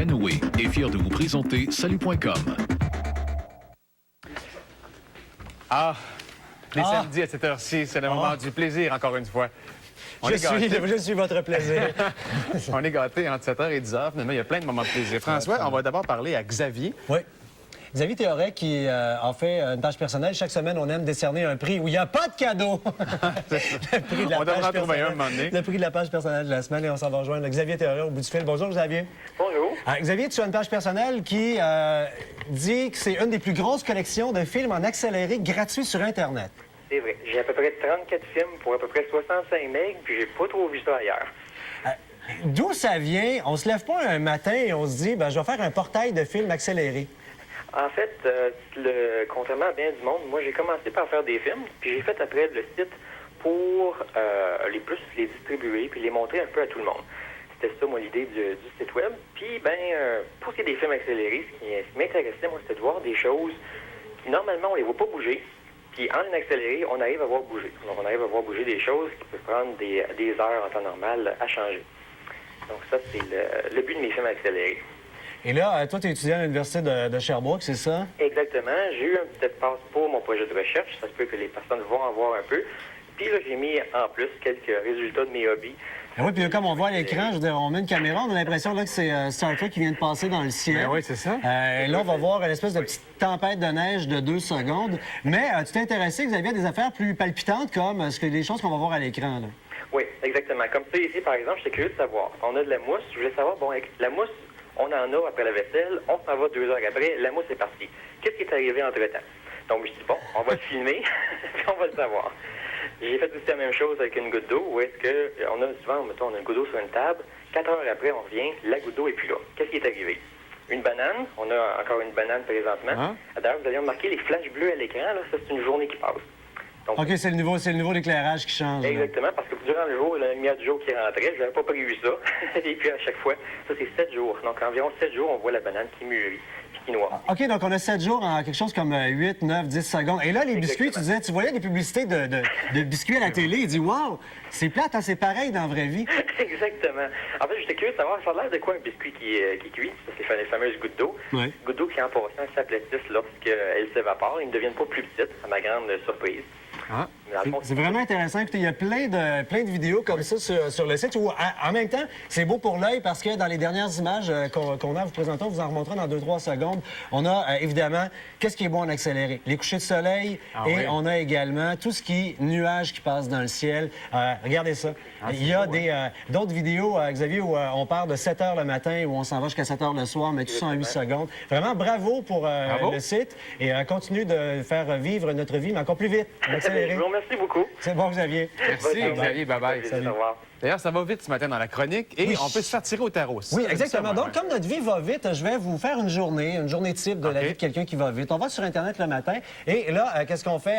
Canoë est fier de vous présenter Salut.com. Les samedis à cette heure-ci, c'est le moment du plaisir, encore une fois. Je suis votre plaisir. On est gâtés entre 7h et 10h. Finalement, il y a plein de moments de plaisir. François, on va d'abord parler à Xavier. Oui. Xavier Théoret qui en fait une page personnelle. Chaque semaine, on aime décerner un prix où il n'y a pas de cadeau. Le prix de la On devrait en page trouver un à un personnelle. moment donné. Le prix de la page personnelle de la semaine. Et on s'en va rejoindre Xavier Théoret au bout du fil. Bonjour, Xavier. Bonjour. Xavier, tu as une page personnelle qui dit que c'est une des plus grosses collections de films en accéléré gratuits sur Internet. C'est vrai. J'ai à peu près 34 films pour à peu près 65 megs, puis j'ai pas trop vu ça ailleurs. D'où ça vient? On se lève pas un matin et on se dit, je vais faire un portail de films accélérés. En fait, contrairement à bien du monde, moi j'ai commencé par faire des films, puis j'ai fait après le site pour les distribuer, puis les montrer un peu à tout le monde. C'était ça, moi, l'idée du site web. Puis, pour ce qui est des films accélérés, ce qui m'intéressait, moi, c'était de voir des choses qui, normalement, on les voit pas bouger. Puis, en accéléré, on arrive à voir bouger. Donc, on arrive à voir bouger des choses qui peuvent prendre des heures en temps normal à changer. Donc, ça, c'est le but de mes films accélérés. Et là, toi, tu es étudiant à l'Université de Sherbrooke, c'est ça? Exactement. J'ai eu un petit espace pour mon projet de recherche. Ça se peut que les personnes vont en voir un peu. Puis là, j'ai mis en plus quelques résultats de mes hobbies. Ah oui, puis comme on voit à l'écran, je veux dire, on met une caméra, on a l'impression là, que c'est Star Trek qui vient de passer dans le ciel. Oui, c'est ça. Là, on va voir une espèce de petite tempête de neige de 2 secondes. Mais tu t'es intéressé, Xavier, à des affaires plus palpitantes comme les choses qu'on va voir à l'écran, là. Oui, exactement. Comme ça, ici, par exemple, j'étais curieux de savoir. On a de la mousse. Je voulais savoir, la mousse, on en a après la vaisselle. On s'en va 2 heures après. La mousse est partie. Qu'est-ce qui est arrivé entre-temps? Donc, je dis, on va le filmer, puis on va le savoir. J'ai fait aussi la même chose avec une goutte d'eau, où est-ce que on a souvent, mettons, on a une goutte d'eau sur une table, 4 heures après, on revient, la goutte d'eau est plus là. Qu'est-ce qui est arrivé? Une banane, on a encore une banane présentement. D'ailleurs, vous avez remarqué les flashs bleus à l'écran, là, ça c'est une journée qui passe. Donc, OK, c'est le niveau d'éclairage qui change. Exactement, parce que durant le jour, la lumière du jour qui rentrait, je n'avais pas prévu ça. Et puis à chaque fois, ça c'est 7 jours. Donc environ 7 jours, on voit la banane qui mûrit. OK, donc on a 7 jours en quelque chose comme 8, 9, 10 secondes. Et là, les biscuits, tu voyais des publicités de biscuits à la télé. Il dit, wow, c'est plate, hein, c'est pareil dans la vraie vie. Exactement. En fait, j'étais curieux de savoir, ça a l'air de quoi un biscuit qui cuit? C'est les fameuses gouttes d'eau. Oui. Gouttes d'eau qui, en passant, s'aplatissent lorsqu'elles s'évapporent. Ils ne deviennent pas plus petites, à ma grande surprise. C'est vraiment intéressant. Écoutez, il y a plein de vidéos comme ça sur le site où, en même temps, c'est beau pour l'œil parce que dans les dernières images qu'on a à vous présenter, on vous en remontrera dans 2-3 secondes, on a évidemment qu'est-ce qui est bon en accéléré? Les couchers de soleil on a également tout ce qui est nuages qui passent dans le ciel. Regardez ça. Il y a d'autres vidéos, Xavier, où on part de 7 h le matin où on s'en va jusqu'à 7 h le soir, mais tout ça en 8 secondes. Vraiment, bravo pour le site et continue de faire vivre notre vie, mais encore plus vite. Je vous remercie beaucoup. C'est bon, Xavier. Merci, Xavier. Bye-bye. Au revoir. D'ailleurs, ça va vite ce matin dans la chronique et on peut se faire tirer au tarot. Oui, exactement. Donc, comme notre vie va vite, je vais vous faire une journée type de la vie de quelqu'un qui va vite. On va sur Internet le matin et là, qu'est-ce qu'on fait?